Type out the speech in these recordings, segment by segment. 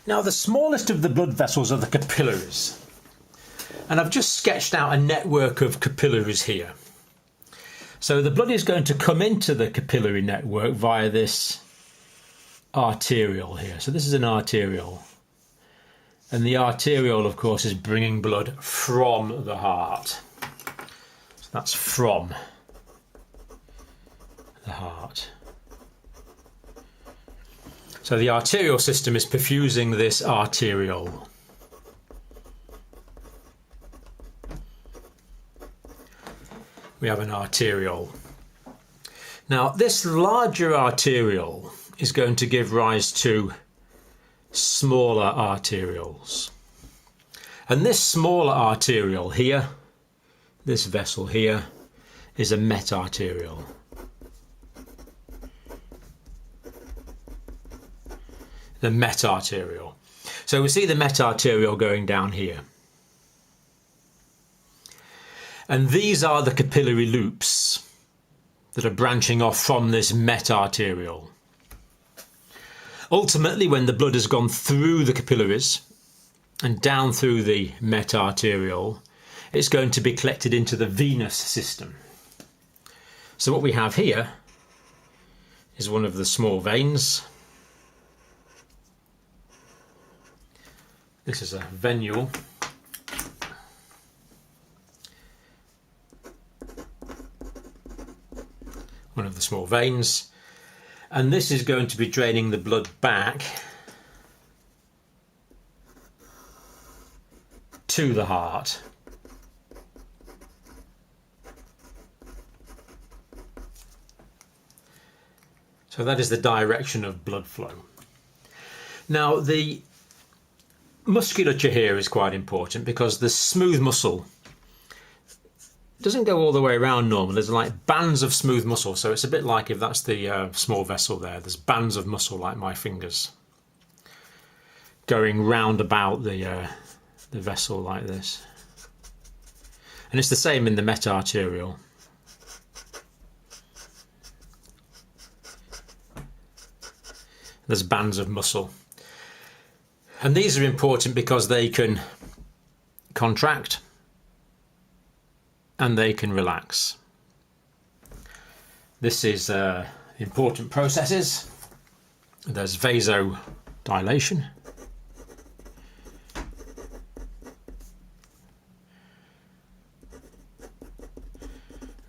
Now, the smallest of the blood vessels are the capillaries, and I've just sketched out a network of capillaries here. So the blood is going to come into the capillary network via this arteriole here. So this is an arteriole, and the arteriole, of course, is bringing blood from the heart. So that's from the heart. So the arterial system is perfusing this arteriole. We have an arteriole. Now, this larger arteriole is going to give rise to smaller arterioles. And this smaller arteriole here, this vessel here, is a metarteriole. The metarteriole. So we see the metarteriole going down here. And these are the capillary loops that are branching off from this metarteriole. Ultimately, when the blood has gone through the capillaries and down through the metarteriole, it's going to be collected into the venous system. So what we have here is one of the small veins. This is a venule. One of the small veins. And this is going to be draining the blood back to the heart. So that is the direction of blood flow. Now, the musculature here is quite important because the smooth muscle doesn't go all the way around normally. There's like bands of smooth muscle, so it's a bit like if that's the small vessel there, there's bands of muscle like my fingers going round about the vessel like this. And it's the same in the metarteriole. There's bands of muscle. And these are important because they can contract and they can relax. This is important processes. There's vasodilation.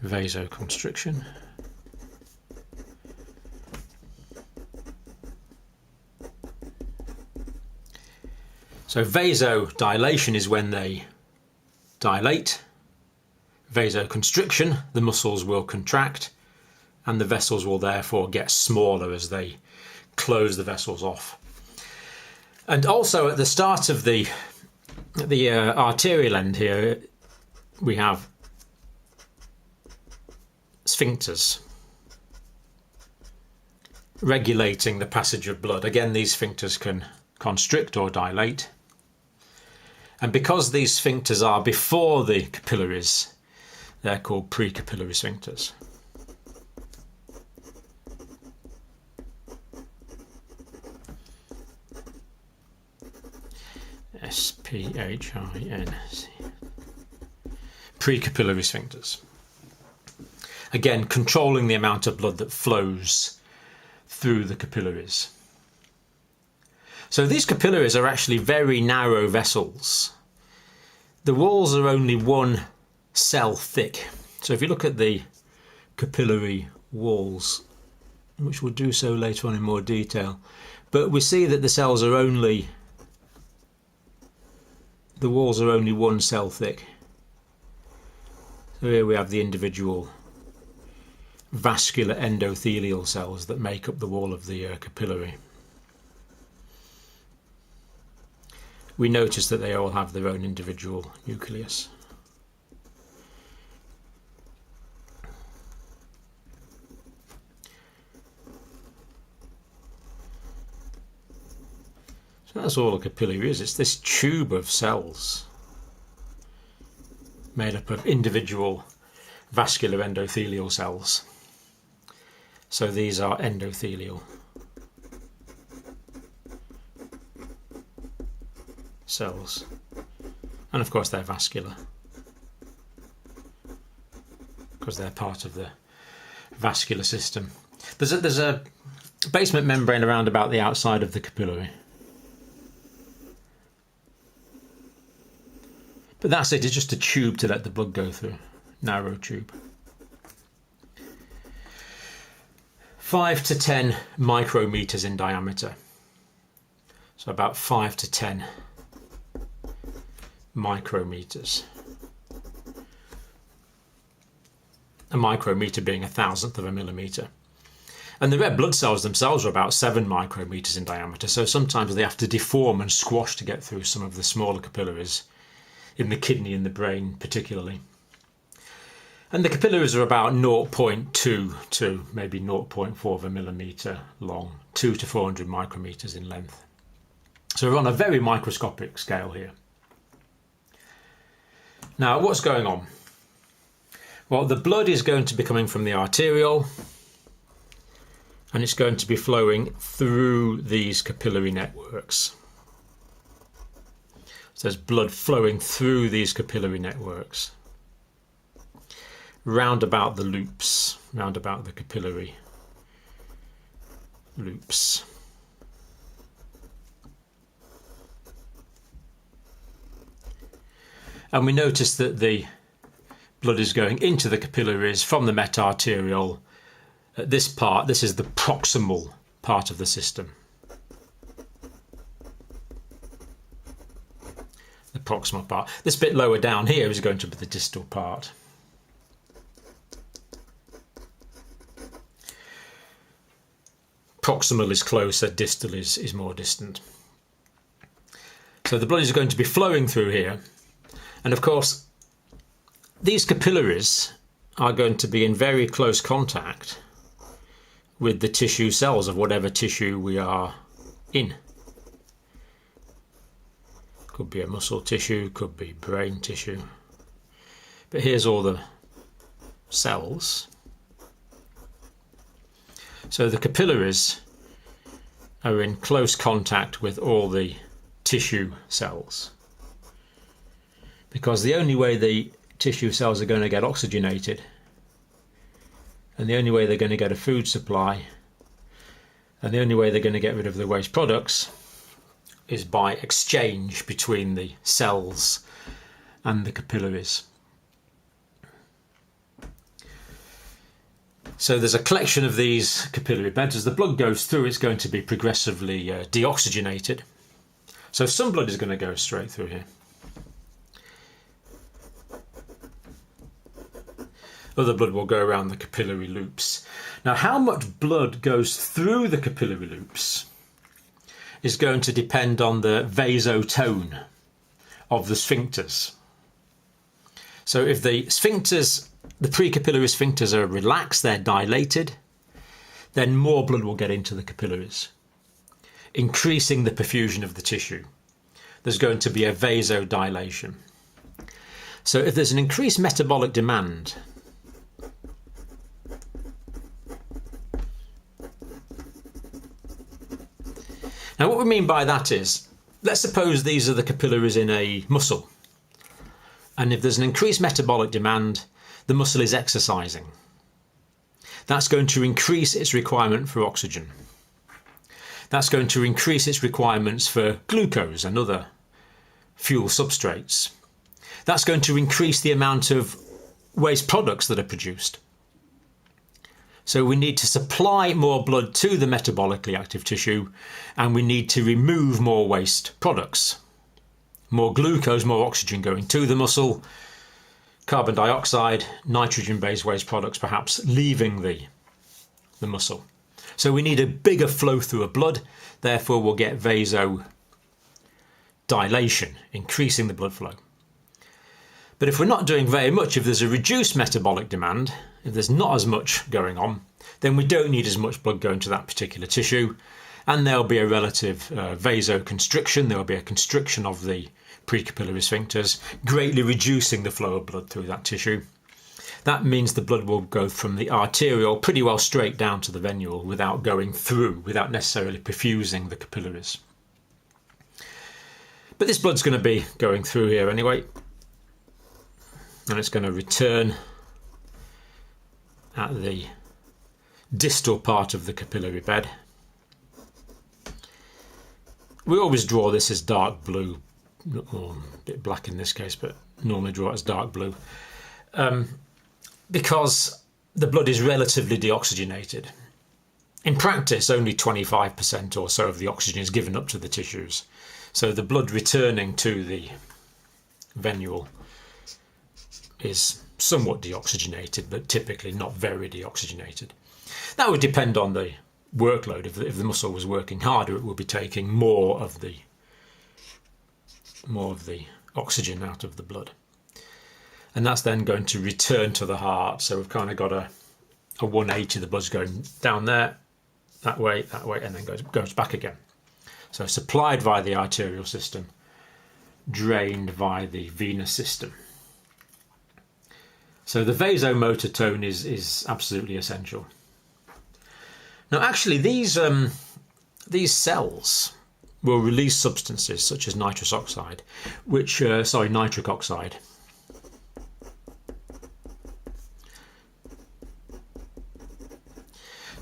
Vasoconstriction. So vasodilation is when they dilate. Vasoconstriction, the muscles will contract and the vessels will therefore get smaller as they close the vessels off. And also at the start of the arterial end here, we have sphincters regulating the passage of blood. Again, these sphincters can constrict or dilate. And because these sphincters are before the capillaries, they're called precapillary sphincters. S-P-H-I-N-C. Precapillary sphincters. Again, controlling the amount of blood that flows through the capillaries. So these capillaries are actually very narrow vessels. The walls are only 1 cell thick. So if you look at the capillary walls, which we'll do so later on in more detail, but we see that the walls are only 1 cell thick. So here we have the individual vascular endothelial cells that make up the wall of the capillary. We notice that they all have their own individual nucleus. So that's all a capillary is. It's this tube of cells made up of individual vascular endothelial cells. So these are endothelial. cells. And of course they're vascular, because they're part of the vascular system. There's a basement membrane around about the outside of the capillary. But that's it, it's just a tube to let the blood go through, narrow tube. 5 to 10 micrometers in diameter. So about 5 to 10 micrometers. A micrometer being 1,000th of a millimeter. And the red blood cells themselves are about 7 micrometers in diameter, so sometimes they have to deform and squash to get through some of the smaller capillaries, in the kidney and the brain particularly. And the capillaries are about 0.2 to maybe 0.4 of a millimeter long, 2 to 400 micrometers in length. So we're on a very microscopic scale here. Now, what's going on? Well, the blood is going to be coming from the arteriole, and it's going to be flowing through these capillary networks. So there's blood flowing through these capillary networks, round about the loops, round about the capillary loops. And we notice that the blood is going into the capillaries from the metarteriole. At this part, this is the proximal part of the system. The proximal part. This bit lower down here is going to be the distal part. Proximal is closer, distal is more distant. So the blood is going to be flowing through here. And of course, these capillaries are going to be in very close contact with the tissue cells of whatever tissue we are in. Could be a muscle tissue, could be brain tissue. But here's all the cells. So the capillaries are in close contact with all the tissue cells, because the only way the tissue cells are going to get oxygenated, and the only way they're going to get a food supply, and the only way they're going to get rid of the waste products, is by exchange between the cells and the capillaries. So there's a collection of these capillary beds. As the blood goes through, it's going to be progressively deoxygenated. So some blood is going to go straight through here. Other blood will go around the capillary loops. Now, how much blood goes through the capillary loops is going to depend on the vasotone of the sphincters. So if the sphincters, the precapillary sphincters are relaxed, they're dilated, then more blood will get into the capillaries, increasing the perfusion of the tissue. There's going to be a vasodilation. So if there's an increased metabolic demand, now what we mean by that is, let's suppose these are the capillaries in a muscle, and if there's an increased metabolic demand, the muscle is exercising. That's going to increase its requirement for oxygen. That's going to increase its requirements for glucose and other fuel substrates. That's going to increase the amount of waste products that are produced. So we need to supply more blood to the metabolically active tissue, and we need to remove more waste products. More glucose, more oxygen going to the muscle, carbon dioxide, nitrogen-based waste products perhaps leaving the muscle. So we need a bigger flow through of blood, therefore we'll get vasodilation, increasing the blood flow. But if we're not doing very much, if there's a reduced metabolic demand, if there's not as much going on, then we don't need as much blood going to that particular tissue, and there'll be a relative vasoconstriction, there'll be a constriction of the precapillary sphincters, greatly reducing the flow of blood through that tissue. That means the blood will go from the arteriole pretty well straight down to the venule without going through, without necessarily perfusing the capillaries. But this blood's going to be going through here anyway, and it's going to return at the distal part of the capillary bed. We always draw this as dark blue, or a bit black in this case, but normally draw it as dark blue, because the blood is relatively deoxygenated. In practice, only 25% or so of the oxygen is given up to the tissues. So the blood returning to the venule is somewhat deoxygenated, but typically not very deoxygenated. That would depend on the workload. If the muscle was working harder, it would be taking more of the oxygen out of the blood. And that's then going to return to the heart. So we've kind of got a 180, the blood's going down there, that way, and then goes back again. So supplied via the arterial system, drained via the venous system. So the vasomotor tone is absolutely essential. Now actually these cells will release substances such as nitrous oxide, nitric oxide.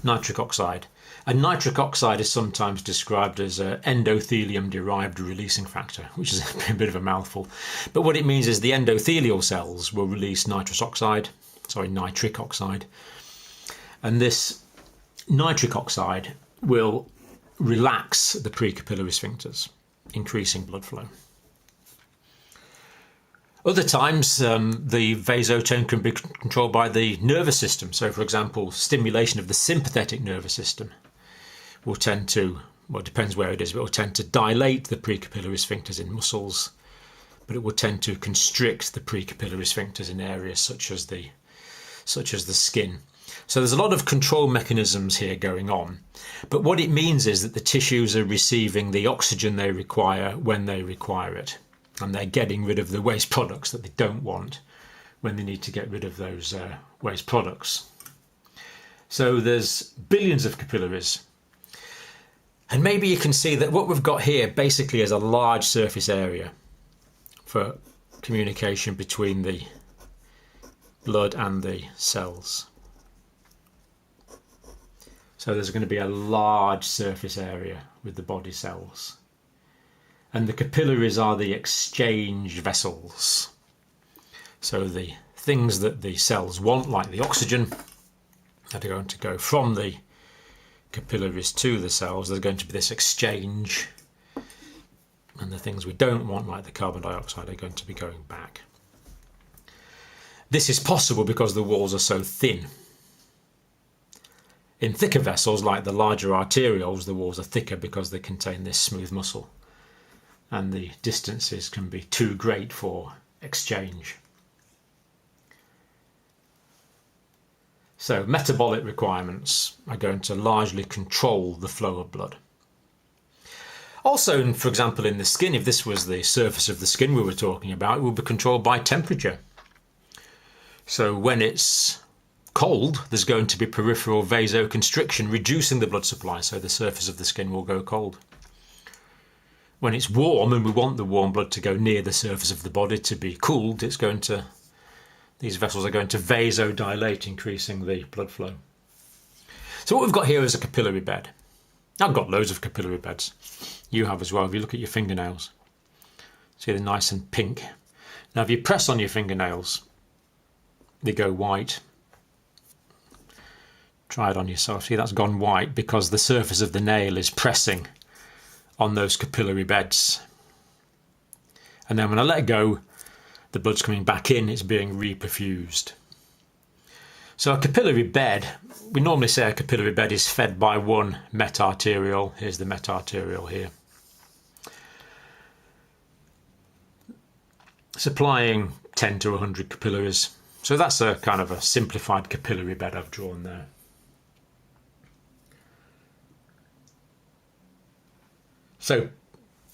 Nitric oxide. And nitric oxide is sometimes described as an endothelium-derived releasing factor, which is a bit of a mouthful. But what it means is the endothelial cells will release nitric oxide. And this nitric oxide will relax the precapillary sphincters, increasing blood flow. Other times, the vasotone can be controlled by the nervous system. So, for example, stimulation of the sympathetic nervous system will tend to, well, it depends where it is, but it will tend to dilate the precapillary sphincters in muscles, but it will tend to constrict the precapillary sphincters in areas such as the skin. So there's a lot of control mechanisms here going on, but what it means is that the tissues are receiving the oxygen they require when they require it, and they're getting rid of the waste products that they don't want when they need to get rid of those waste products. So there's billions of capillaries. And maybe you can see that what we've got here basically is a large surface area for communication between the blood and the cells. So there's going to be a large surface area with the body cells. And the capillaries are the exchange vessels. So the things that the cells want, like the oxygen, that are going to go from the capillaries to the cells. There's going to be this exchange, and the things we don't want, like the carbon dioxide, are going to be going back. This is possible because the walls are so thin. In thicker vessels, like the larger arterioles, the walls are thicker because they contain this smooth muscle, and the distances can be too great for exchange. So metabolic requirements are going to largely control the flow of blood. Also, for example, in the skin, if this was the surface of the skin we were talking about, it will be controlled by temperature. So when it's cold, there's going to be peripheral vasoconstriction, reducing the blood supply, so the surface of the skin will go cold. When it's warm, and we want the warm blood to go near the surface of the body to be cooled, these vessels are going to vasodilate, increasing the blood flow. So what we've got here is a capillary bed. I've got loads of capillary beds. You have as well. If you look at your fingernails, see they're nice and pink. Now if you press on your fingernails, they go white. Try it on yourself. See, that's gone white because the surface of the nail is pressing on those capillary beds. And then when I let go, the blood's coming back in, it's being reperfused. So a capillary bed, we normally say a capillary bed is fed by one metarteriole. Here's the metarteriole here. Supplying 10 to 100 capillaries. So that's a kind of a simplified capillary bed I've drawn there. So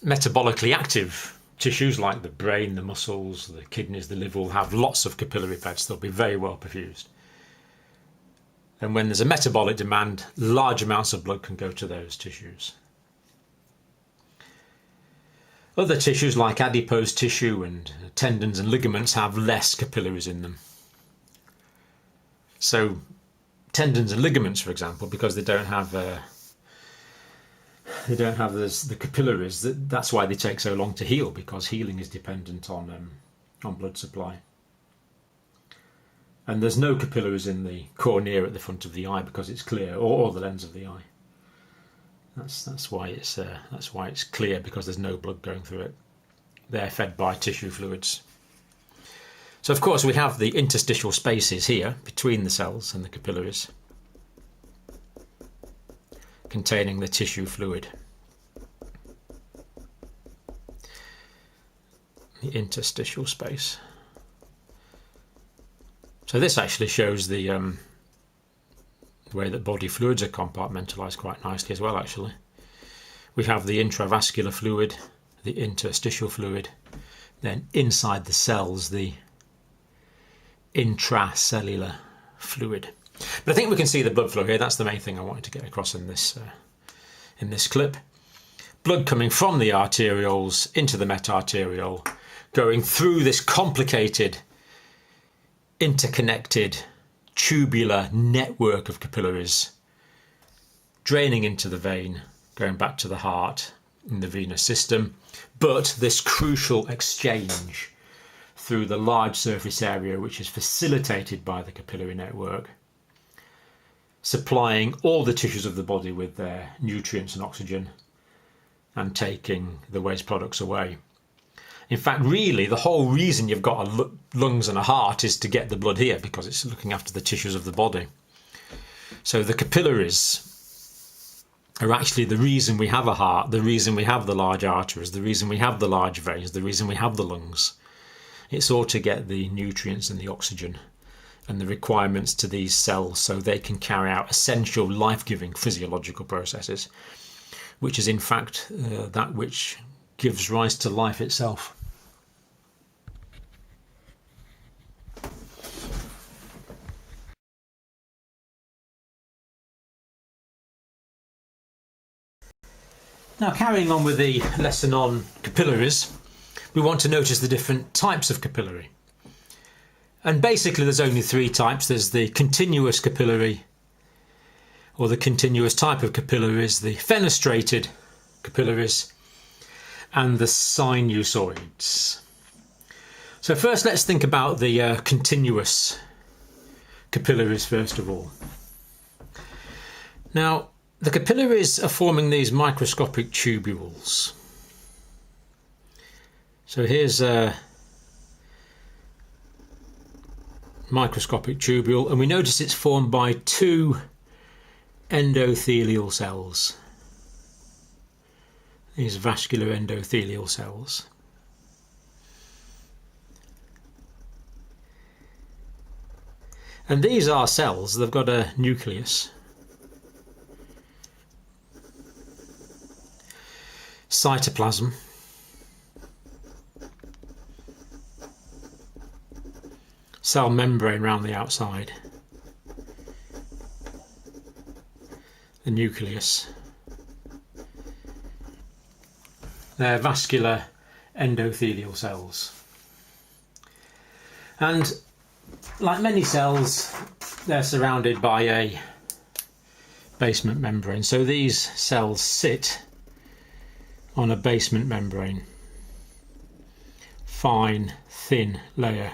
metabolically active tissues like the brain, the muscles, the kidneys, the liver will have lots of capillary beds. They'll be very well perfused. And when there's a metabolic demand, large amounts of blood can go to those tissues. Other tissues like adipose tissue and tendons and ligaments have less capillaries in them. So tendons and ligaments, for example, because they don't have the capillaries, that's why they take so long to heal, because healing is dependent on blood supply. And there's no capillaries in the cornea at the front of the eye because it's clear, or the lens of the eye. That's why it's clear, because there's no blood going through it. They're fed by tissue fluids. So of course we have the interstitial spaces here between the cells and the capillaries, containing the tissue fluid. The interstitial space. So this actually shows the way that body fluids are compartmentalised quite nicely as well, actually. We have the intravascular fluid, the interstitial fluid, then inside the cells the intracellular fluid. But I think we can see the blood flow here. That's the main thing I wanted to get across in this clip. Blood coming from the arterioles into the metarteriole, going through this complicated, interconnected, tubular network of capillaries, draining into the vein, going back to the heart in the venous system. But this crucial exchange through the large surface area, which is facilitated by the capillary network, supplying all the tissues of the body with their nutrients and oxygen and taking the waste products away. In fact, really, the whole reason you've got lungs and a heart is to get the blood here, because it's looking after the tissues of the body. So the capillaries are actually the reason we have a heart, the reason we have the large arteries, the reason we have the large veins, the reason we have the lungs. It's all to get the nutrients and the oxygen and the requirements to these cells so they can carry out essential life-giving physiological processes, which is in fact that which gives rise to life itself. Now, carrying on with the lesson on capillaries, we want to notice the different types of capillary. And basically there's only three types. There's the continuous capillary, or the continuous type of capillaries, the fenestrated capillaries, and the sinusoids. So first let's think about the continuous capillaries first of all. Now, the capillaries are forming these microscopic tubules. So here's a microscopic tubule, and we notice it's formed by two endothelial cells. These vascular endothelial cells. And these are cells, they've got a nucleus. Cytoplasm. Cell membrane around the outside. The nucleus. They're vascular endothelial cells. And like many cells, they're surrounded by a basement membrane. So these cells sit on a basement membrane. Fine, thin layer.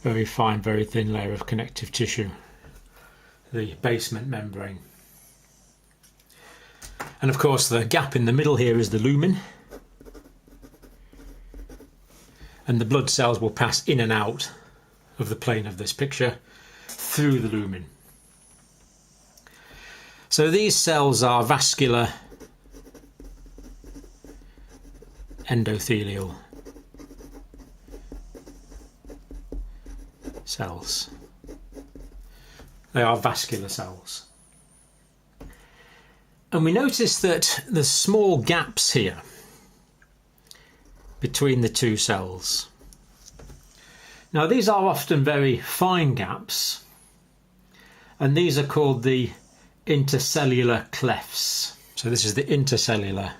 Very fine, very thin layer of connective tissue. The basement membrane. And of course the gap in the middle here is the lumen. And the blood cells will pass in and out of the plane of this picture through the lumen. So these cells are vascular endothelial cells. They are vascular cells. And we notice that there's small gaps here between the two cells. Now these are often very fine gaps, and these are called the intercellular clefts. So this is the intercellular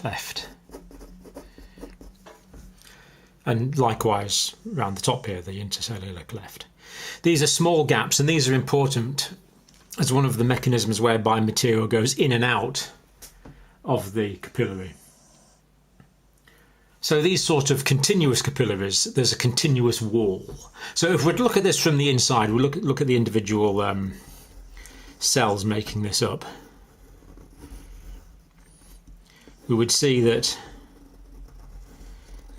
cleft. And likewise around the top here, the intercellular cleft. These are small gaps, and these are important as one of the mechanisms whereby material goes in and out of the capillary. So these sort of continuous capillaries, there's a continuous wall. So if we look at this from the inside, we look at the individual cells making this up, we would see that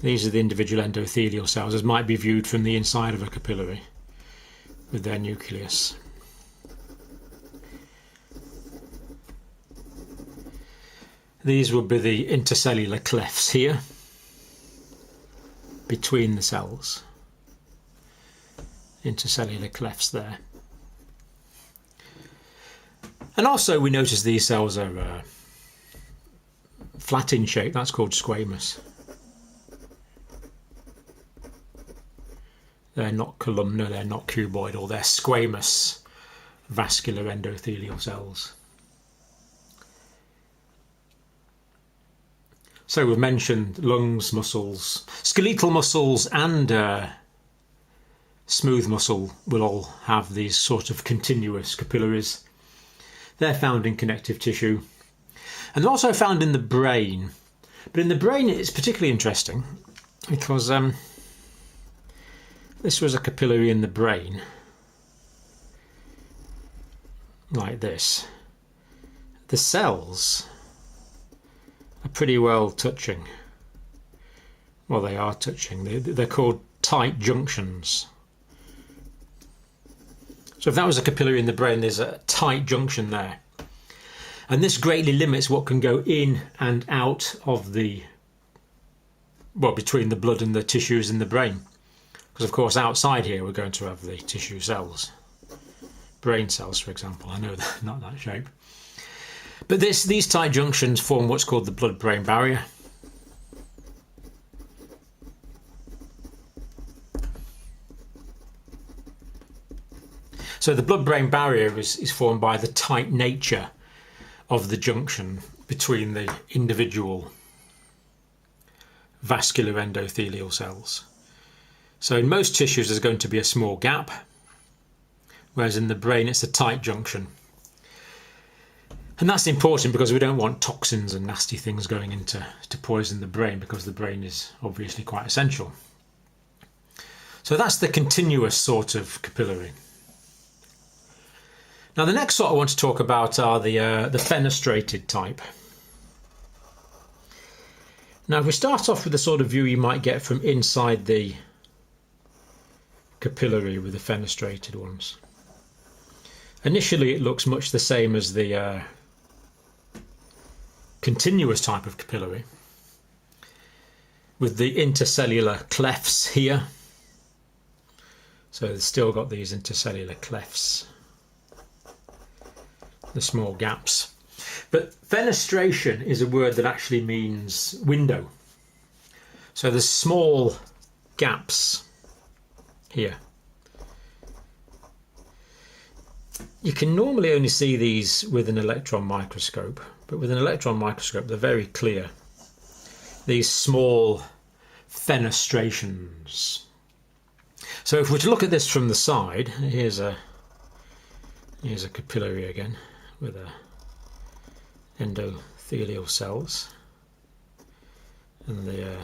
these are the individual endothelial cells, as might be viewed from the inside of a capillary with their nucleus. These would be the intercellular clefts here, between the cells. Intercellular clefts there. And also we notice these cells are flat in shape, that's called squamous. They're not columnar, they're not cuboidal, they're squamous vascular endothelial cells. So we've mentioned lungs, muscles, skeletal muscles and smooth muscle will all have these sort of continuous capillaries. They're found in connective tissue and they're also found in the brain. But in the brain it's particularly interesting because this was a capillary in the brain, like this. The cells are pretty well touching. Well, they are touching. They're called tight junctions. So if that was a capillary in the brain, there's a tight junction there. And this greatly limits what can go in and out of the, well, between the blood and the tissues in the brain. Because of course outside here we're going to have the tissue cells. Brain cells, for example. I know they're not that shape. But these tight junctions form what's called the blood-brain barrier. So the blood-brain barrier is formed by the tight nature of the junction between the individual vascular endothelial cells. So in most tissues there's going to be a small gap, whereas in the brain it's a tight junction. And that's important because we don't want toxins and nasty things going into poison the brain, because the brain is obviously quite essential. So that's the continuous sort of capillary. Now the next sort I want to talk about are the fenestrated type. Now if we start off with the sort of view you might get from inside the capillary with the fenestrated ones. Initially it looks much the same as the continuous type of capillary, with the intercellular clefts here. So they've still got these intercellular clefts, the small gaps. But fenestration is a word that actually means window. So there's small gaps here. You can normally only see these with an electron microscope, but with an electron microscope they're very clear. These small fenestrations. So if we're to look at this from the side, here's a capillary again with endothelial cells and the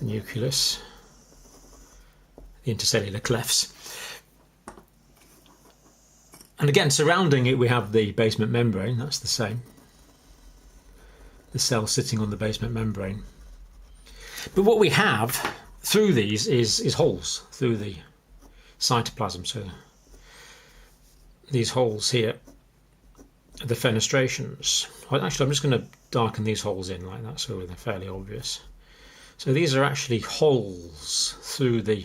nucleus, the intercellular clefts. And again, surrounding it we have the basement membrane, that's the same. The cell sitting on the basement membrane. But what we have through these is holes through the cytoplasm. So these holes here are the fenestrations. Actually, I'm just going to darken these holes in like that so they're fairly obvious. So these are actually holes through the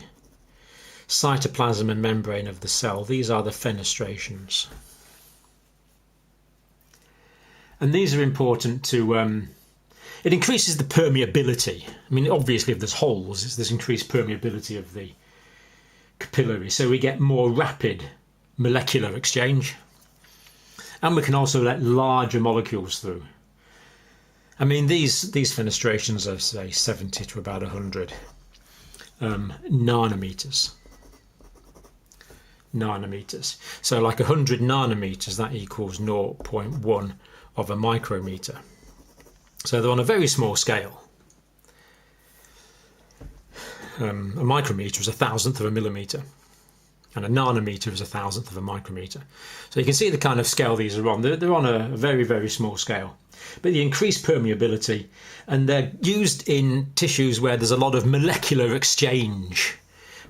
cytoplasm and membrane of the cell. These are the fenestrations. And these are important to, it increases the permeability. I mean, obviously if there's holes, there's increased permeability of the capillary. So we get more rapid molecular exchange. And we can also let larger molecules through. I mean, these fenestrations are, say, 70 to about 100 nanometers. So like 100 nanometers, that equals 0.1 of a micrometer. So they're on a very small scale. A micrometer is 1,000th of a millimeter, and a nanometer is 1,000th of a micrometer. So you can see the kind of scale these are on. They're on a very, very small scale. But the increased permeability, and they're used in tissues where there's a lot of molecular exchange,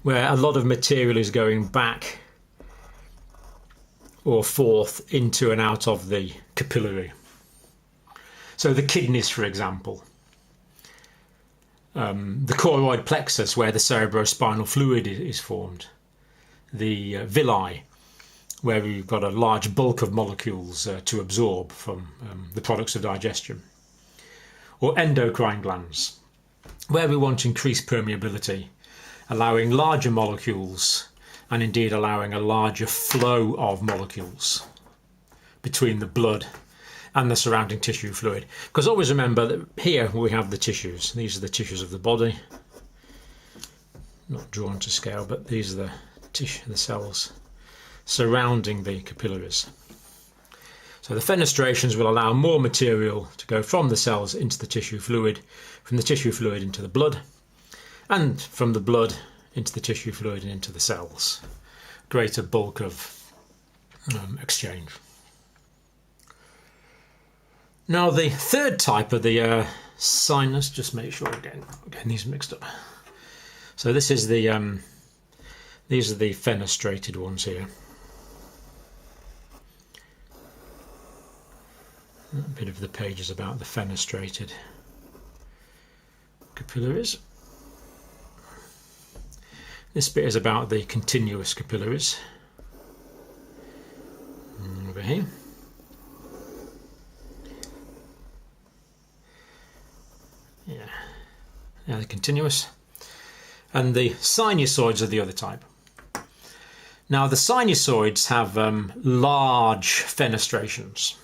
where a lot of material is going back or forth into and out of the capillary. So the kidneys, for example, the choroid plexus, where the cerebrospinal fluid is formed, the villi, where we've got a large bulk of molecules to absorb from the products of digestion, or endocrine glands, where we want increased permeability, allowing larger molecules and indeed allowing a larger flow of molecules between the blood and the surrounding tissue fluid. Because always remember that here we have the tissues. These are the tissues of the body. Not drawn to scale, but these are the cells surrounding the capillaries. So the fenestrations will allow more material to go from the cells into the tissue fluid, from the tissue fluid into the blood, and from the blood into the tissue fluid and into the cells. Greater bulk of exchange. Now the third type of the sinus, just make sure again, I'm getting these mixed up. So this is the these are the fenestrated ones here. A bit of the page is about the fenestrated capillaries. This bit is about the continuous capillaries. Over here. Yeah, they're continuous. And the sinusoids are the other type. Now the sinusoids have large fenestrations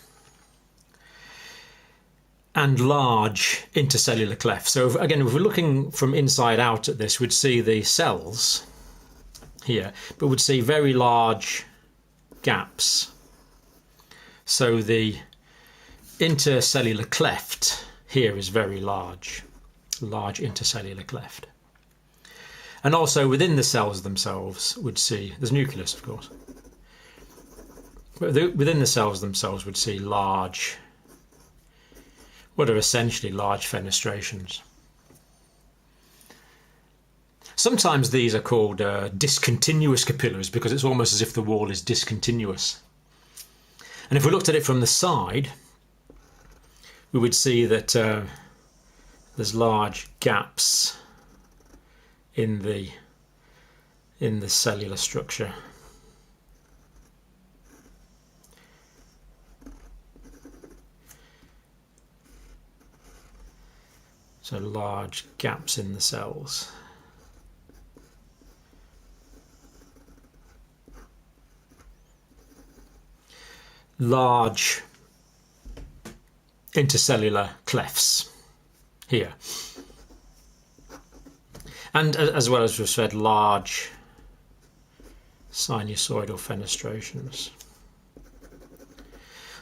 and large intercellular clefts. So again, if we're looking from inside out at this, we'd see the cells here, but we'd see very large gaps. So the intercellular cleft here is very large intercellular cleft. And also within the cells themselves would see, there's nucleus of course, but within the cells themselves would see large, what are essentially large fenestrations. Sometimes these are called discontinuous capillaries because it's almost as if the wall is discontinuous. And if we looked at it from the side, we would see that there's large gaps in the cellular structure. So large gaps in the cells. Large intercellular clefts here. And as well as we've said, large sinusoidal fenestrations.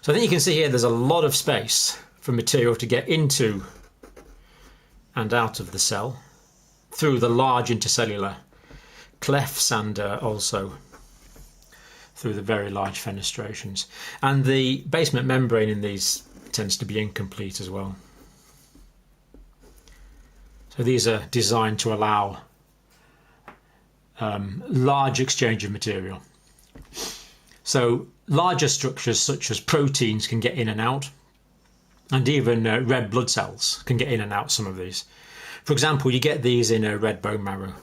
So I think you can see here there's a lot of space for material to get into and out of the cell through the large intercellular clefts and also through the very large fenestrations. And the basement membrane in these tends to be incomplete as well. So these are designed to allow large exchange of material. So larger structures such as proteins can get in and out, and even red blood cells can get in and out some of these. For example, you get these in a red bone marrow.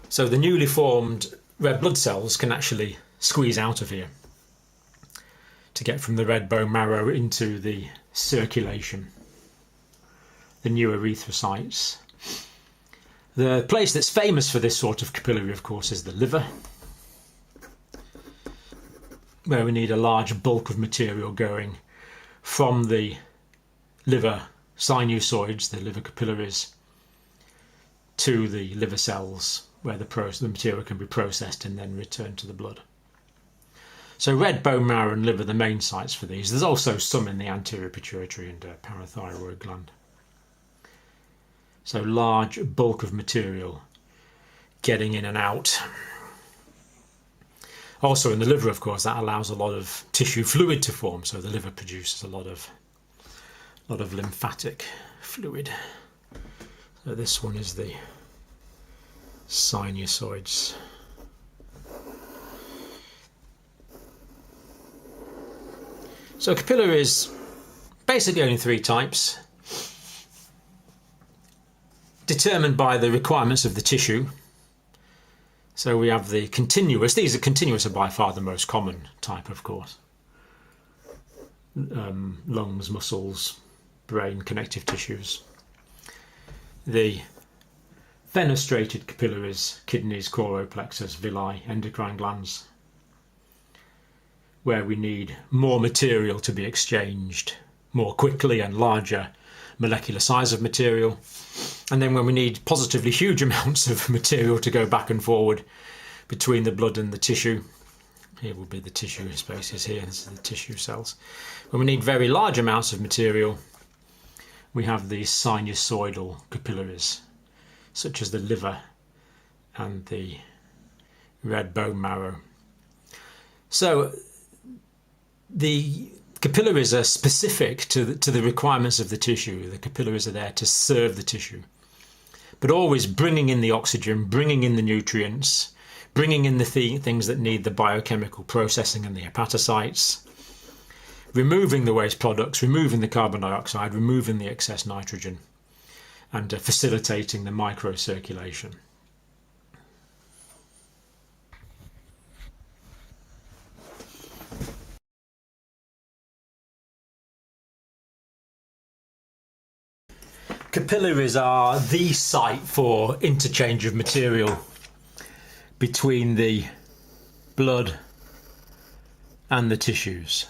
So the newly formed red blood cells can actually squeeze out of here to get from the red bone marrow into the circulation, the new erythrocytes. The place that's famous for this sort of capillary, of course, is the liver, where we need a large bulk of material going from the liver sinusoids, the liver capillaries, to the liver cells, where the material can be processed and then returned to the blood. So red bone marrow and liver are the main sites for these. There's also some in the anterior pituitary and parathyroid gland. So large bulk of material getting in and out. Also in the liver, of course, that allows a lot of tissue fluid to form. So the liver produces a lot of lymphatic fluid. So this one is the sinusoids. So capillaries, basically only 3 types, determined by the requirements of the tissue. So we have the continuous. These are continuous are by far the most common type, of course. Lungs, muscles, brain, connective tissues. The fenestrated capillaries, kidneys, choroplexus, villi, endocrine glands, where we need more material to be exchanged more quickly and larger molecular size of material. And then when we need positively huge amounts of material to go back and forward between the blood and the tissue, here will be the tissue spaces here, this is the tissue cells. When we need very large amounts of material, we have these sinusoidal capillaries, such as the liver and the red bone marrow. So the capillaries are specific to the requirements of the tissue. The capillaries are there to serve the tissue, but always bringing in the oxygen, bringing in the nutrients, bringing in the things that need the biochemical processing and the hepatocytes, removing the waste products, removing the carbon dioxide, removing the excess nitrogen, and facilitating the microcirculation. Capillaries are the site for interchange of material between the blood and the tissues.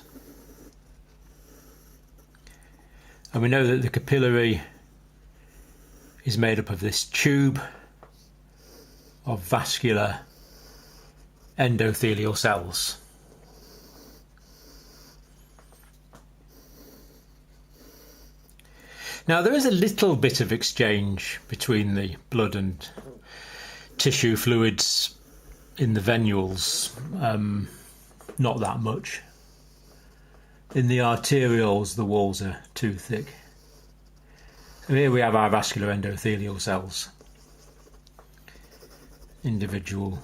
And we know that the capillary is made up of this tube of vascular endothelial cells. Now there is a little bit of exchange between the blood and tissue fluids in the venules, not that much. In the arterioles the walls are too thick. So here we have our vascular endothelial cells, individual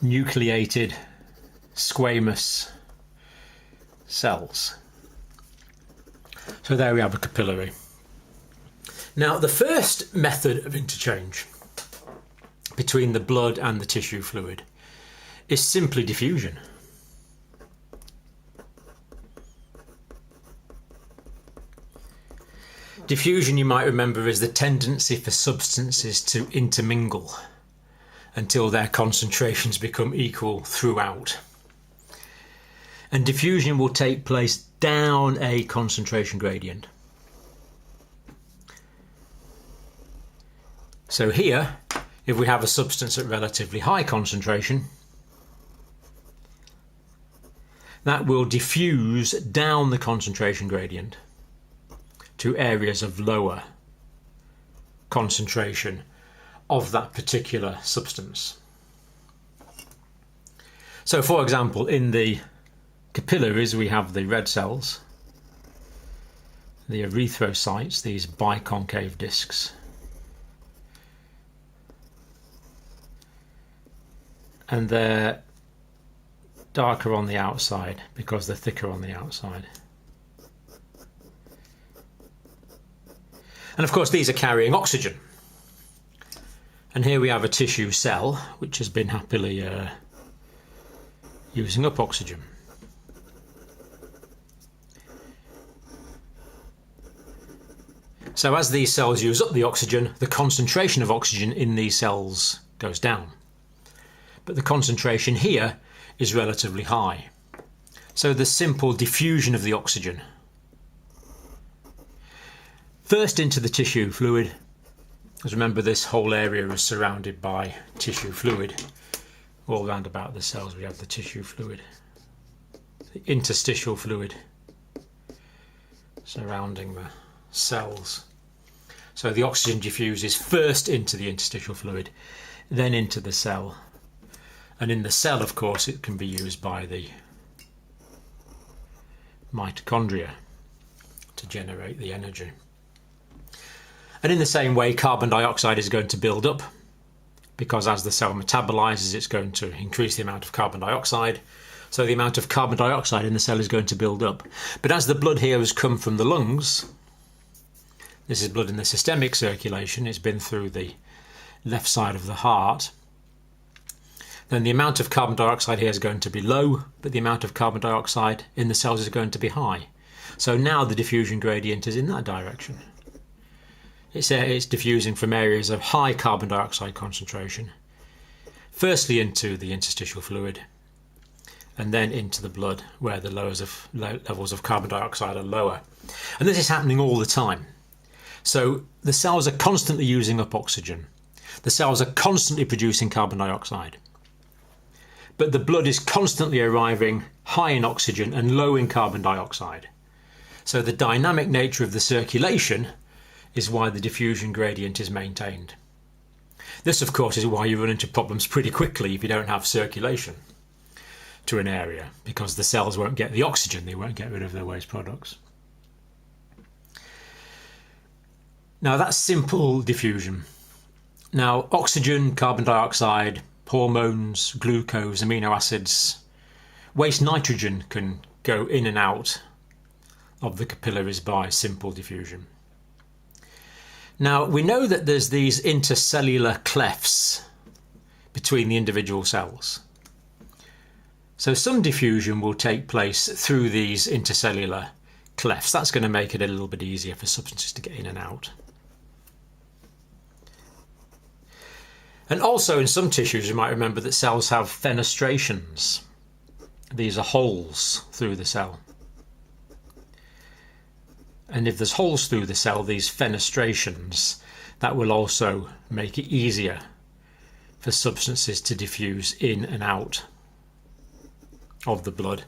nucleated squamous cells. So there we have a capillary. Now the first method of interchange between the blood and the tissue fluid is simply diffusion. Diffusion, you might remember, is the tendency for substances to intermingle until their concentrations become equal throughout. And diffusion will take place down a concentration gradient. So here, if we have a substance at relatively high concentration, that will diffuse down the concentration gradient to areas of lower concentration of that particular substance. So for example, in the capillaries we have the red cells, the erythrocytes, these biconcave discs, and they're darker on the outside because they're thicker on the outside. And of course these are carrying oxygen. And here we have a tissue cell which has been happily using up oxygen. So as these cells use up the oxygen, the concentration of oxygen in these cells goes down. But the concentration here is relatively high. So there's simple diffusion of the oxygen. First into the tissue fluid. As remember, this whole area is surrounded by tissue fluid. All round about the cells we have the tissue fluid. The interstitial fluid surrounding the cells. So the oxygen diffuses first into the interstitial fluid, then into the cell. And in the cell, of course, it can be used by the mitochondria to generate the energy. And in the same way, carbon dioxide is going to build up, because as the cell metabolizes, it's going to increase the amount of carbon dioxide. So the amount of carbon dioxide in the cell is going to build up. But as the blood here has come from the lungs, this is blood in the systemic circulation, it's been through the left side of the heart, then the amount of carbon dioxide here is going to be low, but the amount of carbon dioxide in the cells is going to be high. So now the diffusion gradient is in that direction. It's diffusing from areas of high carbon dioxide concentration, firstly into the interstitial fluid, and then into the blood, where the levels of carbon dioxide are lower. And this is happening all the time. So the cells are constantly using up oxygen. The cells are constantly producing carbon dioxide. But the blood is constantly arriving high in oxygen and low in carbon dioxide. So the dynamic nature of the circulation is why the diffusion gradient is maintained. This, of course, is why you run into problems pretty quickly if you don't have circulation to an area, because the cells won't get the oxygen, they won't get rid of their waste products. Now that's simple diffusion. Now oxygen, carbon dioxide, hormones, glucose, amino acids, waste nitrogen can go in and out of the capillaries by simple diffusion. Now we know that there's these intercellular clefts between the individual cells. So some diffusion will take place through these intercellular clefts. That's going to make it a little bit easier for substances to get in and out. And also in some tissues you might remember that cells have fenestrations. These are holes through the cell. And if there's holes through the cell, these fenestrations, that will also make it easier for substances to diffuse in and out of the blood,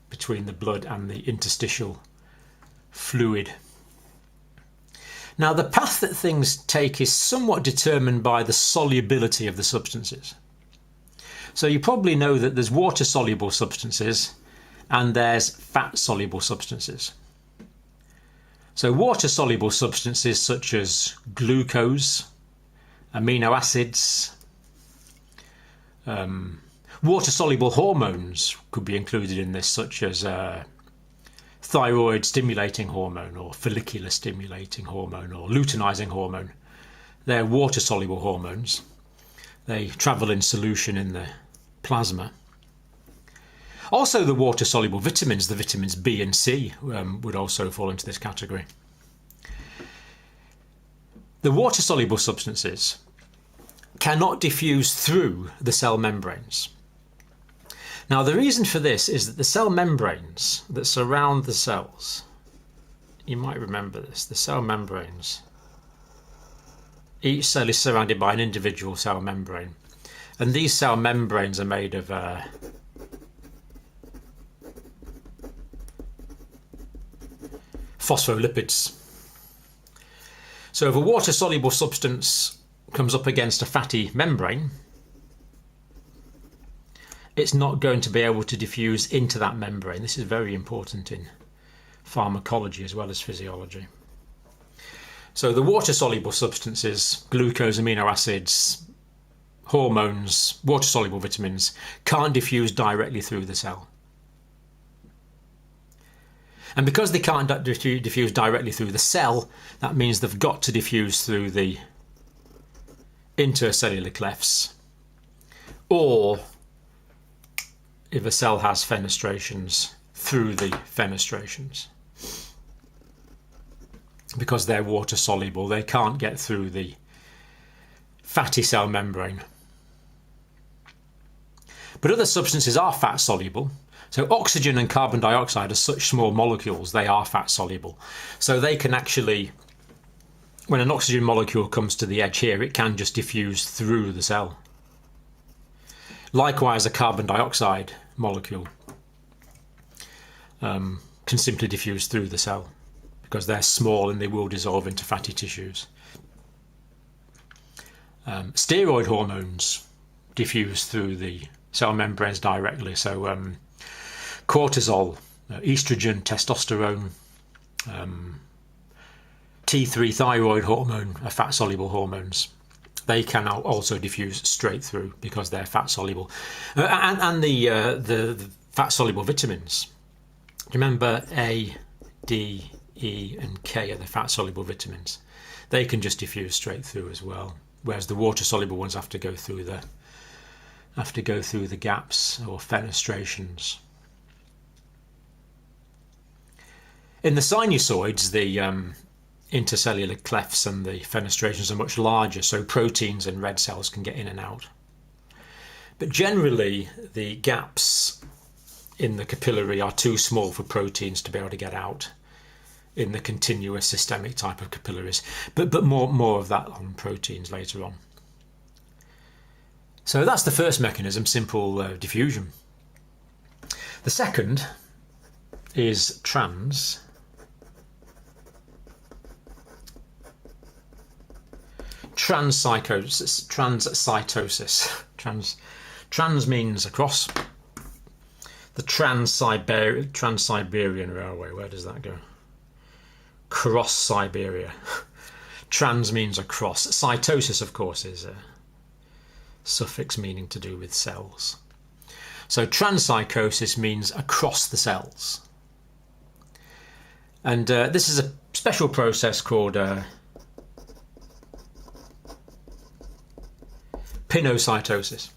between the blood and the interstitial fluid. Now the path that things take is somewhat determined by the solubility of the substances. So you probably know that there's water-soluble substances and there's fat-soluble substances. So water-soluble substances such as glucose, amino acids, water-soluble hormones could be included in this, such as thyroid stimulating hormone or follicular stimulating hormone or luteinizing hormone. They're water-soluble hormones. They travel in solution in the plasma. Also the water-soluble vitamins, the vitamins B and C, would also fall into this category. The water-soluble substances cannot diffuse through the cell membranes. Now the reason for this is that the cell membranes that surround the cells, you might remember this, the cell membranes, each cell is surrounded by an individual cell membrane, and these cell membranes are made of phospholipids. So if a water-soluble substance comes up against a fatty membrane, it's not going to be able to diffuse into that membrane. This is very important in pharmacology as well as physiology. So the water-soluble substances, glucose, amino acids, hormones, water-soluble vitamins, can't diffuse directly through the cell. And because they can't diffuse directly through the cell, that means they've got to diffuse through the intercellular clefts, or if a cell has fenestrations, through the fenestrations. because they're water soluble. They can't get through the fatty cell membrane. But other substances are fat soluble. So oxygen and carbon dioxide are such small molecules, they are fat soluble. So they can actually, when an oxygen molecule comes to the edge here, it can just diffuse through the cell. Likewise, a carbon dioxide molecule can simply diffuse through the cell because they're small and they will dissolve into fatty tissues. Steroid hormones diffuse through the cell membranes directly. So cortisol, estrogen, testosterone, T3 thyroid hormone are fat soluble hormones. They can also diffuse straight through because they're fat soluble. And the fat soluble vitamins. Remember A, D, E and K are the fat soluble vitamins. They can just diffuse straight through as well. Whereas the water soluble ones have to go through the gaps or fenestrations. In the sinusoids, the intercellular clefts and the fenestrations are much larger, so proteins and red cells can get in and out. But generally, the gaps in the capillary are too small for proteins to be able to get out in the continuous systemic type of capillaries. But more of that on proteins later on. So that's the first mechanism, simple diffusion. The second is transcytosis. Trans means across. The Trans-Siberian Railway, where does that go? Cross Siberia. Trans means across. Cytosis, of course, is a suffix meaning to do with cells. So transcytosis means across the cells. And this is a special process called pinocytosis.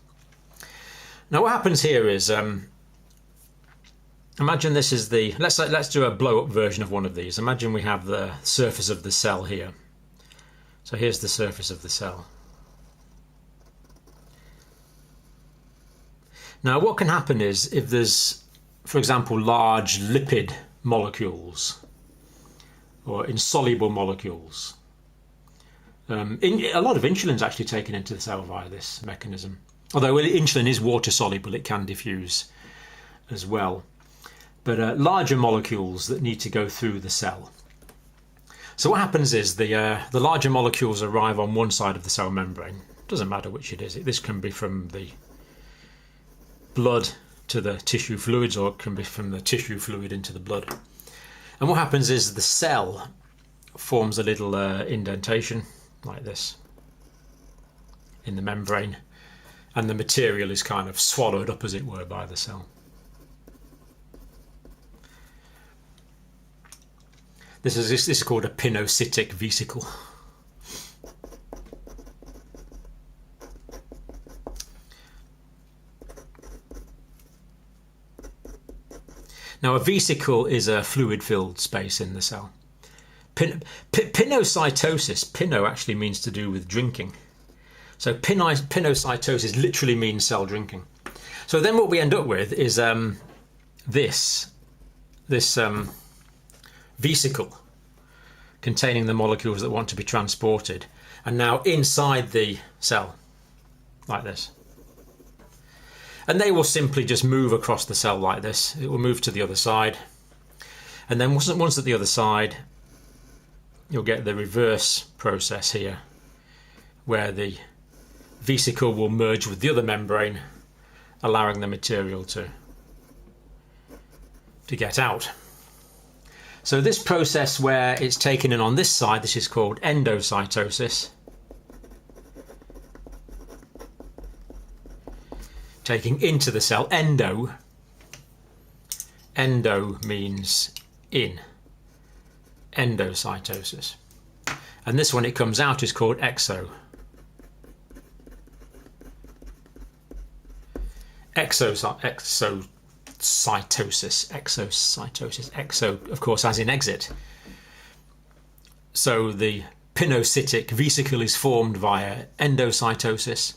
Now what happens here is, imagine this is the, let's do a blow-up version of one of these. Imagine we have the surface of the cell here. So here's the surface of the cell. Now what can happen is if there's, for example, large lipid molecules or insoluble molecules, a lot of insulin is actually taken into the cell via this mechanism. Although insulin is water soluble, it can diffuse as well. But larger molecules that need to go through the cell. So what happens is the larger molecules arrive on one side of the cell membrane. Doesn't matter which it is. This can be from the blood to the tissue fluids, or it can be from the tissue fluid into the blood. And what happens is the cell forms a little indentation like this in the membrane, and the material is kind of swallowed up, as it were, by the cell. This is called a pinocytic vesicle. Now, a vesicle is a fluid-filled space in the cell. Pinocytosis, pino actually means to do with drinking. So pinocytosis literally means cell drinking. So then what we end up with is this vesicle containing the molecules that want to be transported, and now inside the cell, like this. And they will simply just move across the cell like this. It will move to the other side. And then once at the other side, you'll get the reverse process here, where the vesicle will merge with the other membrane, allowing the material to get out. So this process where it's taken in on this side, this is called endocytosis. Taking into the cell, endo means in, endocytosis. And this one, it comes out, is called exocytosis. Exo, of course, as in exit. So the pinocytic vesicle is formed via endocytosis.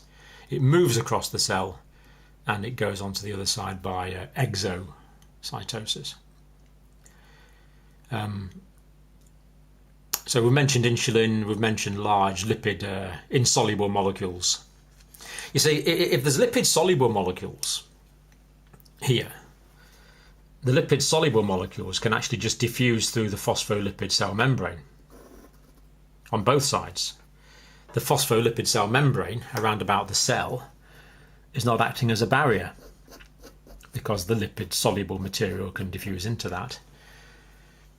It moves across the cell and it goes on to the other side by exocytosis. So we've mentioned insulin, we've mentioned large lipid insoluble molecules. You see, if there's lipid soluble molecules here, the lipid soluble molecules can actually just diffuse through the phospholipid cell membrane on both sides. The phospholipid cell membrane around about the cell is not acting as a barrier because the lipid soluble material can diffuse into that.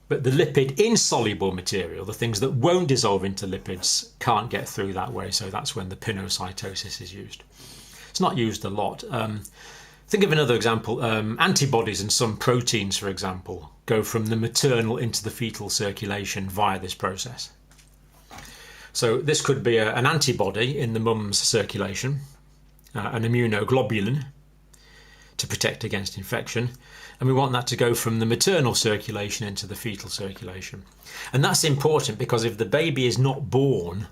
But the lipid insoluble material, the things that won't dissolve into lipids, can't get through that way, so that's when the pinocytosis is used. It's not used a lot. Think of another example. Antibodies and some proteins, for example, go from the maternal into the fetal circulation via this process. So this could be an antibody in the mum's circulation, an immunoglobulin to protect against infection, and we want that to go from the maternal circulation into the fetal circulation. And that's important because if the baby is not born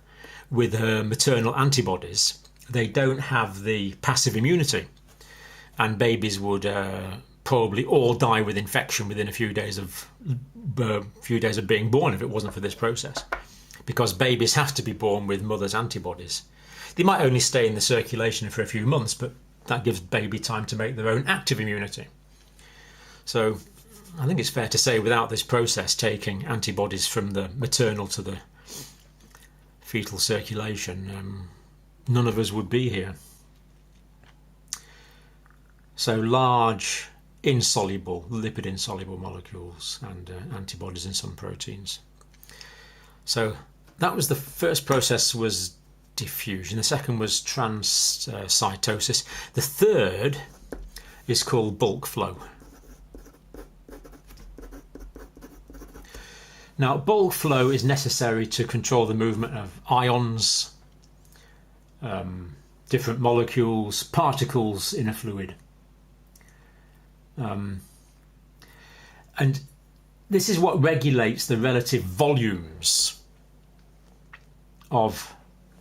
with her maternal antibodies, they don't have the passive immunity, and babies would probably all die with infection within a few days of being born if it wasn't for this process, because babies have to be born with mother's antibodies. They might only stay in the circulation for a few months, but that gives baby time to make their own active immunity. So I think it's fair to say without this process, taking antibodies from the maternal to the fetal circulation, none of us would be here. So large lipid insoluble molecules and antibodies in some proteins. So that was the first process, was diffusion. The second was transcytosis. The third is called bulk flow. Now, bulk flow is necessary to control the movement of ions, different molecules, particles in a fluid. And this is what regulates the relative volumes of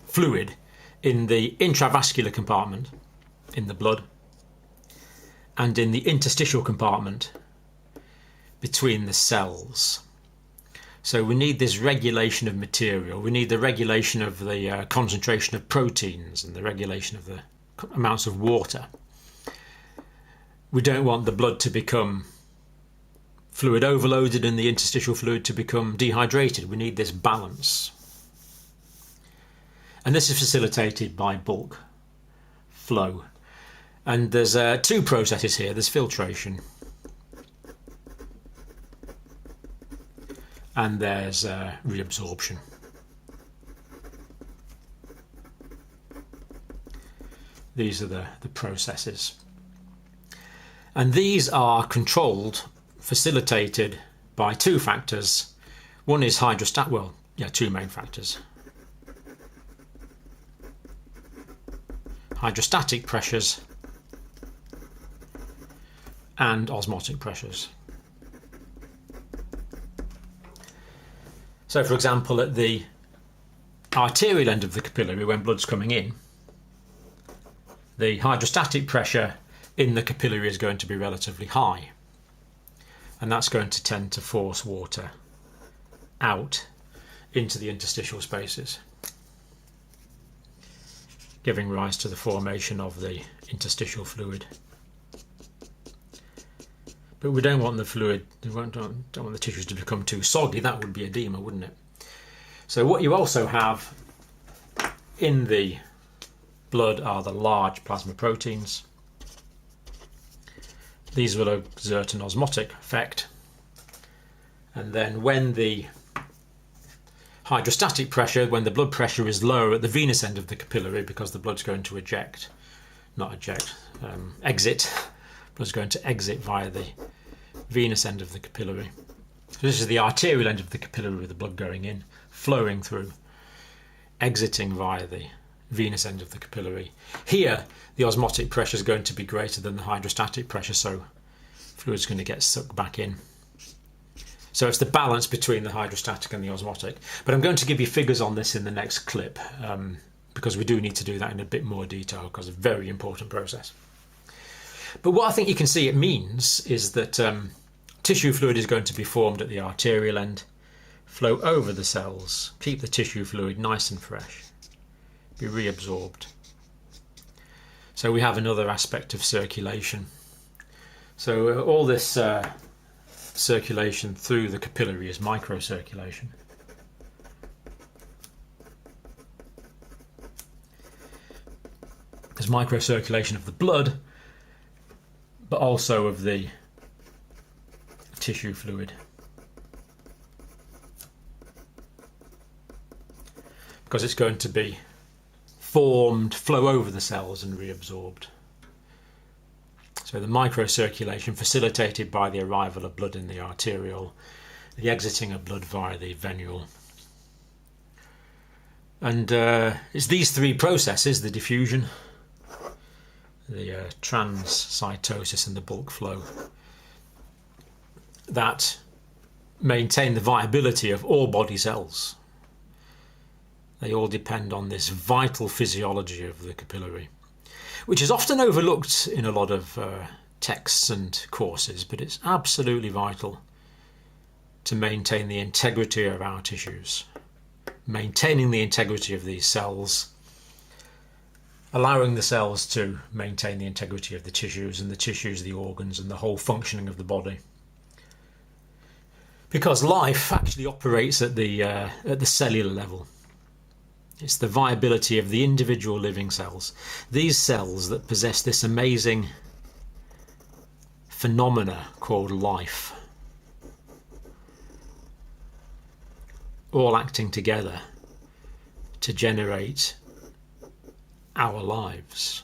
fluid in the intravascular compartment, in the blood, and in the interstitial compartment between the cells. So we need this regulation of material. We need the regulation of the concentration of proteins and the regulation of the amounts of water. We don't want the blood to become fluid overloaded and the interstitial fluid to become dehydrated. We need this balance. And this is facilitated by bulk flow. And there's two processes here. There's filtration and there's reabsorption. These are the processes. And these are controlled, facilitated by two factors. One is two main factors. Hydrostatic pressures and osmotic pressures. So, for example, at the arterial end of the capillary, when blood's coming in, the hydrostatic pressure in the capillary is going to be relatively high, and that's going to tend to force water out into the interstitial spaces, giving rise to the formation of the interstitial fluid. But we don't want the fluid, don't want the tissues to become too soggy. That would be edema, wouldn't it? So what you also have in the blood are the large plasma proteins. These will exert an osmotic effect. And then when the hydrostatic pressure, when the blood pressure is lower at the venous end of the capillary, because the blood's going to exit. Blood's going to exit via the venous end of the capillary. So this is the arterial end of the capillary with the blood going in, flowing through, exiting via the venous end of the capillary. Here, the osmotic pressure is going to be greater than the hydrostatic pressure, so fluid's going to get sucked back in. So it's the balance between the hydrostatic and the osmotic. But I'm going to give you figures on this in the next clip, because we do need to do that in a bit more detail, because it's a very important process. But what I think you can see it means is that tissue fluid is going to be formed at the arterial end, flow over the cells, keep the tissue fluid nice and fresh, be reabsorbed. So we have another aspect of circulation. So all this circulation through the capillary is microcirculation. There's microcirculation of the blood, but also of the tissue fluid. Because it's going to be formed, flow over the cells and reabsorbed. So the microcirculation facilitated by the arrival of blood in the arteriole, the exiting of blood via the venule. And it's these three processes, the diffusion, the transcytosis and the bulk flow, that maintain the viability of all body cells. They all depend on this vital physiology of the capillary, which is often overlooked in a lot of texts and courses, but it's absolutely vital to maintain the integrity of our tissues, maintaining the integrity of these cells, allowing the cells to maintain the integrity of the tissues, and the tissues, the organs, and the whole functioning of the body. Because life actually operates at the cellular level. It's the viability of the individual living cells. These cells that possess this amazing phenomena called life, all acting together to generate our lives.